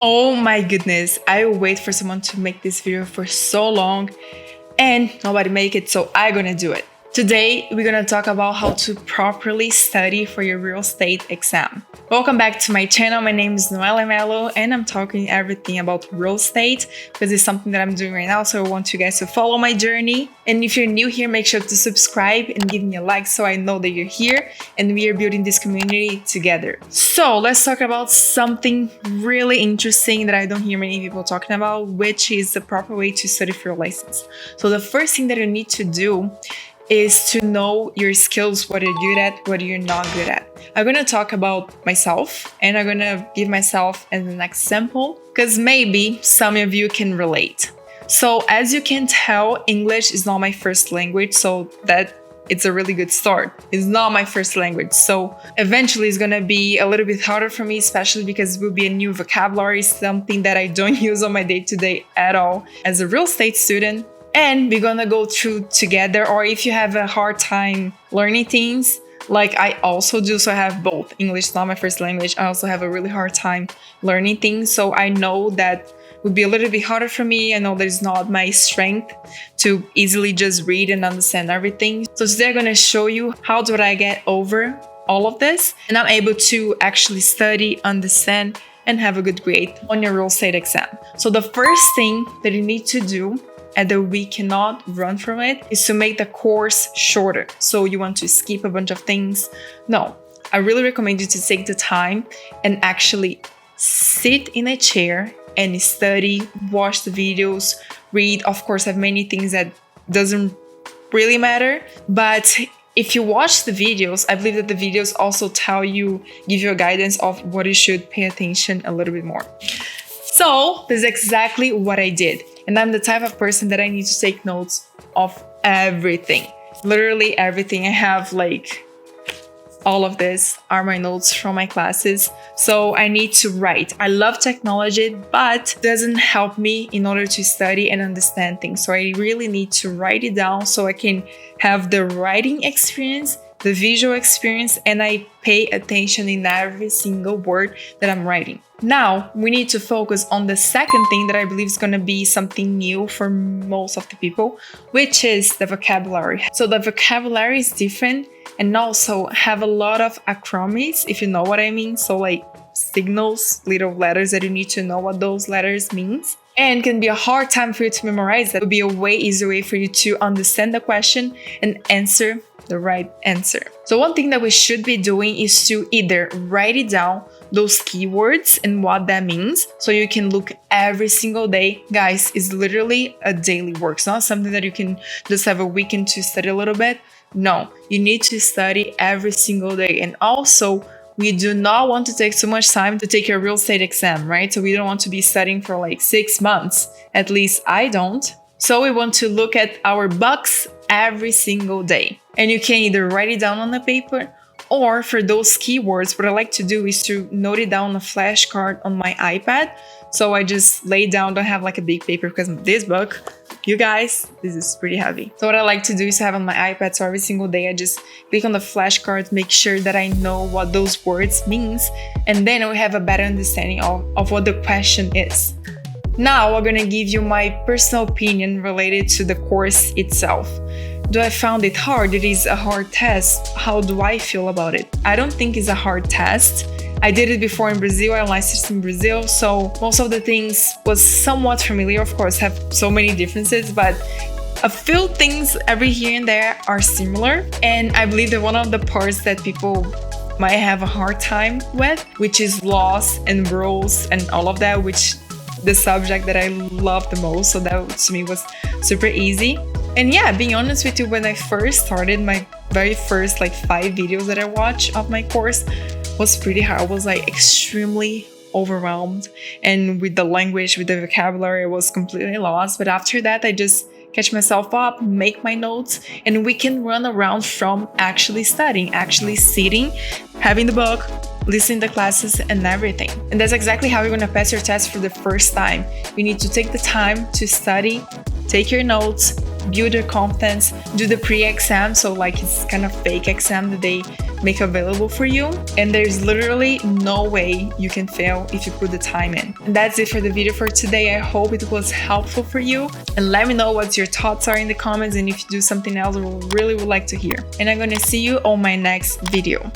Oh my goodness, I wait for someone to make this video for so long and nobody make it, so I'm gonna do it. Today, we're gonna talk about how to properly study for your real estate exam. Welcome back to my channel. My name is Noelia Melo and I'm talking everything about real estate because it's something that I'm doing right now. So I want you guys to follow my journey. And if you're new here, make sure to subscribe and give me a like so I know that you're here and we are building this community together. So let's talk about something really interesting that I don't hear many people talking about, which is the proper way to study for your license. So the first thing that you need to do is to know your skills, what you're good at, what you're not good at. I'm gonna talk about myself and I'm gonna give myself as an example because maybe some of you can relate. So as you can tell, English is not my first language, so that it's a really good start. It's not my first language, so eventually it's gonna be a little bit harder for me, especially because it will be a new vocabulary, something that I don't use on my day-to-day at all as a real estate student. And we're gonna go through together, or if you have a hard time learning things, like I also do, so I have both. English is not my first language. I also have a really hard time learning things, so I know that would be a little bit harder for me. I know that it's not my strength to easily just read and understand everything. So today I'm gonna show you how do I get over all of this, and I'm able to actually study, understand, and have a good grade on your real estate exam. So the first thing that you need to do, and that we cannot run from it, is to make the course shorter. So you want to skip a bunch of things? No, I really recommend you to take the time and actually sit in a chair and study, watch the videos, read. Of course, I have many things that doesn't really matter, but if you watch the videos, I believe that the videos also give you a guidance of what you should pay attention a little bit more. So this is exactly what I did. And I'm the type of person that I need to take notes of everything. Literally everything. I have like all of this are my notes from my classes. So I need to write. I love technology, but it doesn't help me in order to study and understand things. So I really need to write it down so I can have the writing experience, the visual experience, and I pay attention in every single word that I'm writing. Now, we need to focus on the second thing that I believe is going to be something new for most of the people, which is the vocabulary. So the vocabulary is different and also have a lot of acronyms, if you know what I mean. So like signals, little letters that you need to know what those letters means. And can be a hard time for you to memorize. That would be a way easier way for you to understand the question and answer the right answer. So one thing that we should be doing is to either write it down, those keywords and what that means, so you can look every single day. Guys, it's literally a daily work. It's not something that you can just have a weekend to study a little bit. No, you need to study every single day. And also, we do not want to take so much time to take your real estate exam, right? So we don't want to be studying for like 6 months. At least I don't. So we want to look at our bucks every single day. And you can either write it down on a paper, or for those keywords, what I like to do is to note it down on a flashcard on my iPad. So I just lay down, don't have like a big paper because this book, you guys, this is pretty heavy. So what I like to do is to have on my iPad, so every single day I just click on the flashcard, make sure that I know what those words means, and then I have a better understanding of what the question is. Now I'm gonna give you my personal opinion related to the course itself. Do I found it hard? It is a hard test. How do I feel about it? I don't think it's a hard test. I did it before in Brazil. I licensed in Brazil, so most of the things was somewhat familiar. Of course, have so many differences, but a few things every here and there are similar. And I believe that one of the parts that people might have a hard time with, which is laws and rules and all of that, which the subject that I love the most. So that to me was super easy. And yeah, being honest with you, when I first started, my very first like 5 videos that I watched of my course was pretty hard. I was like extremely overwhelmed, and with the language, with the vocabulary, I was completely lost. But after that, I just catch myself up, make my notes, and we can run around from actually studying, actually sitting, having the book, listening to classes and everything. And that's exactly how you're gonna pass your test for the first time. You need to take the time to study, take your notes, build your confidence, do the pre-exam. So like it's kind of fake exam that they make available for you. And there's literally no way you can fail if you put the time in. And that's it for the video for today. I hope it was helpful for you. And let me know what your thoughts are in the comments, and if you do something else I really would like to hear. And I'm gonna see you on my next video.